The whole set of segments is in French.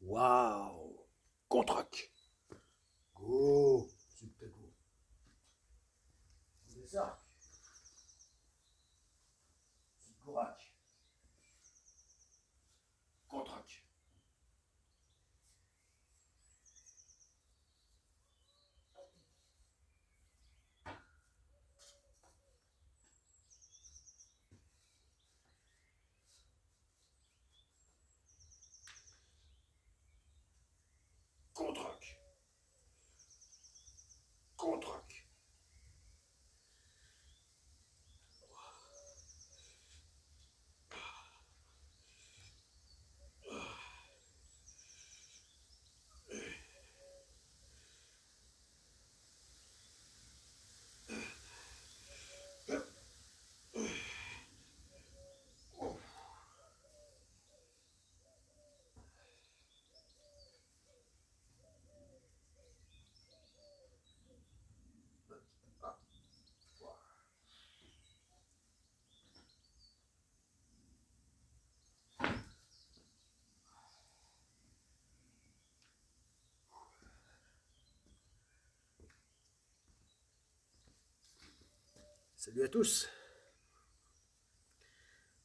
Waouh! Contrac! Go! Super go! Des arcs! Corac! Contrac! Contrac! Contrac! Salut à tous.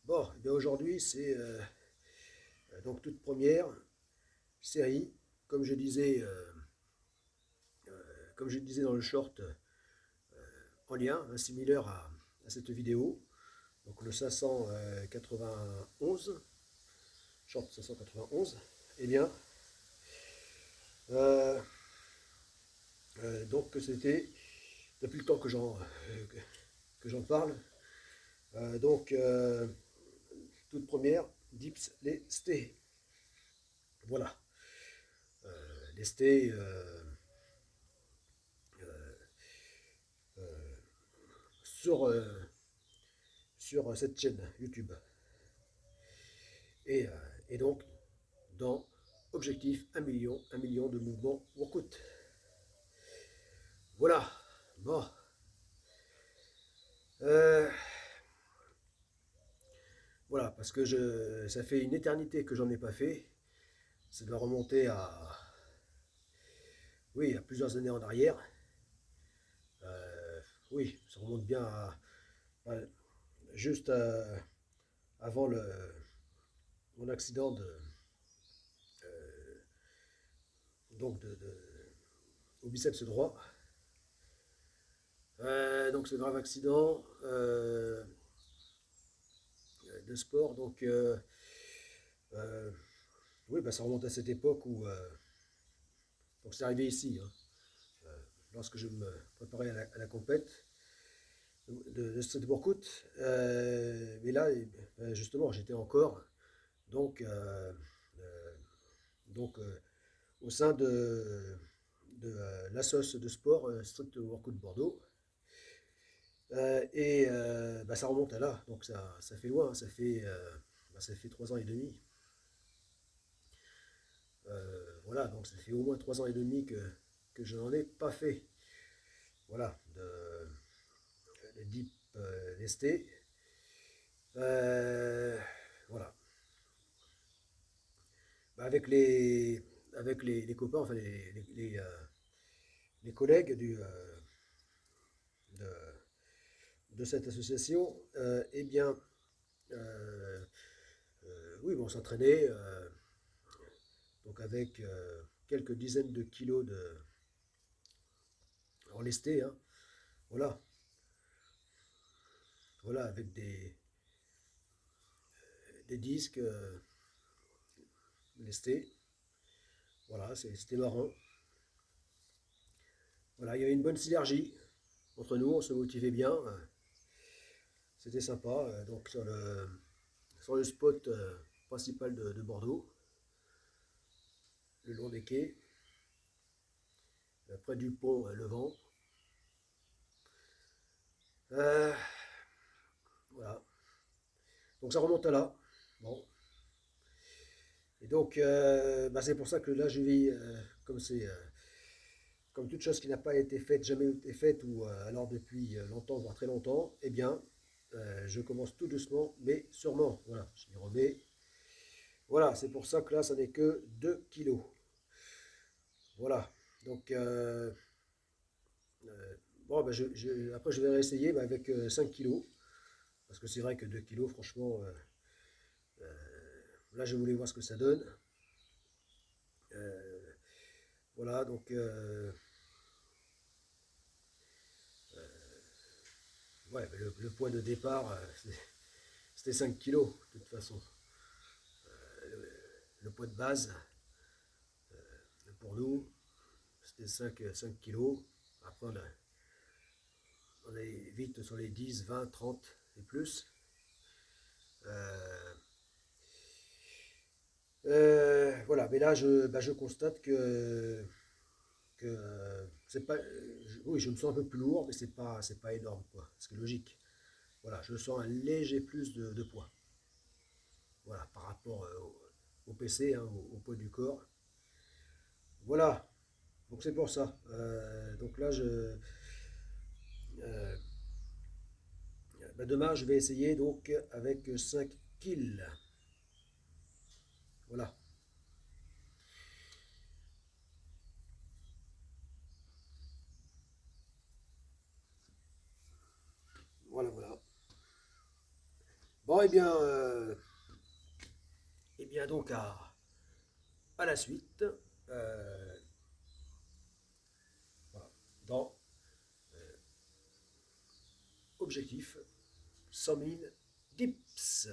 Bon, eh bien aujourd'hui c'est donc toute première série, comme je disais, dans le short en lien, similaire à cette vidéo, donc le 591, short 591, eh bien, euh, donc c'était depuis le temps que j'en parle, donc toute première, dips les lestés. Voilà. Lestés sur, sur cette chaîne YouTube. Et, et donc, dans objectif 1 million de mouvements workout. Voilà. Bon. Voilà, parce que ça fait une éternité que j'en ai pas fait. Ça doit remonter oui, à plusieurs années en arrière. Oui, ça remonte bien à juste avant mon accident au biceps droit. Donc ce grave accident de sport. Donc oui, bah, ça remonte à cette époque où donc c'est arrivé ici, hein, lorsque je me préparais à la compète de street workout. Mais là, justement, j'étais encore donc, euh, donc au sein de l'assos de sport Street Workout Bordeaux. Bah, ça remonte à là, donc ça fait loin, ça fait 3 ans et demi. Voilà, donc ça fait au moins 3 ans et demi que je n'en ai pas fait. Voilà, les dips lestés. Voilà. Bah, avec les copains, enfin les collègues de, de cette association, eh bien, euh, oui, bon, on s'entraînait donc avec quelques dizaines de kilos en lesté, hein, voilà, voilà, avec des disques lestés, voilà, c'était marrant. Voilà, il y avait une bonne synergie entre nous, on se motivait bien, c'était sympa. Donc sur le spot principal de Bordeaux, le long des quais, près du pont Levant. Euh, voilà. Donc ça remonte à là. Bon. Et donc bah, c'est pour ça que là je vis comme c'est comme toute chose qui n'a pas été faite, jamais été faite, ou alors depuis longtemps, voire très longtemps, eh bien je commence tout doucement, mais sûrement. Voilà, je m'y remets Voilà, c'est pour ça que là, ça n'est que 2 kilos. Voilà. Donc, bon, ben, après, je vais réessayer ben, avec 5 kilos. Parce que c'est vrai que 2 kilos, franchement, là, je voulais voir ce que ça donne. Euh, voilà, donc, ouais, ben, le point de départ, c'était 5 kilos, de toute façon. Le poids de base, pour nous, c'était 5 kilos. Après, on est vite sur les 10, 20, 30 et plus. Euh, voilà, mais là, bah, je constate que c'est pas. Oui, je me sens un peu plus lourd, mais c'est pas énorme, quoi. C'est logique. Voilà, je sens un léger plus de poids. Voilà, par rapport au PC, hein, au poids du corps. Voilà, donc c'est pour ça. Donc là, euh, bah, demain, je vais essayer donc avec 5 kills. Voilà, voilà, voilà. Bon, eh bien donc à la suite. euh, voilà, dans objectif 100 000 dips.